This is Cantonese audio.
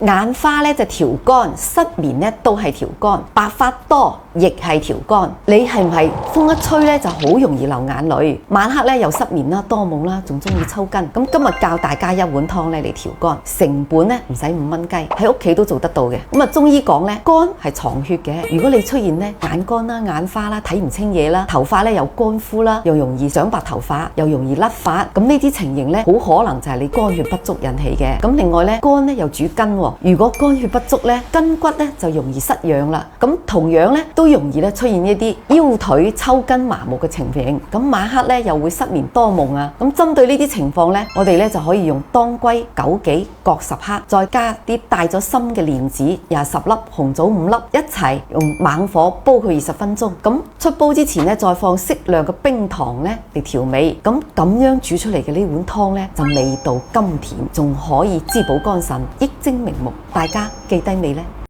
眼花咧就調肝，失眠咧都係調肝，白髮多亦係調肝。你係唔係風一吹咧就好容易流眼淚？晚黑咧又失眠啦、多夢啦，仲中意抽筋。咁今日教大家一碗湯咧嚟調肝，成本咧唔使5蚊雞，喺屋企都做得到嘅。咁啊，中醫講咧，肝係藏血嘅。如果你出現咧眼乾啦、眼花啦、睇唔清嘢啦、頭髮咧又乾枯啦，又容易長白頭髮，又容易甩髮，咁呢啲情形咧好可能就係你肝血不足引起嘅。咁另外咧，肝咧又主筋喎，如果肝血不足咧，筋骨咧就容易失養啦。咁同樣咧都容易咧出現一啲腰腿抽筋麻木嘅情形。咁晚黑咧又會失眠多夢啊。咁針對呢啲情況咧，我哋咧就可以用當歸、枸杞各10克，再加啲帶咗芯嘅蓮子10粒、紅棗5粒，一齊用猛火煲佢20分鐘。咁出煲之前咧，再放適量嘅冰糖咧嚟調味。咁樣煮出嚟嘅呢碗湯咧，就味道甘甜，仲可以滋補肝腎、益精明目。大家記低未呢？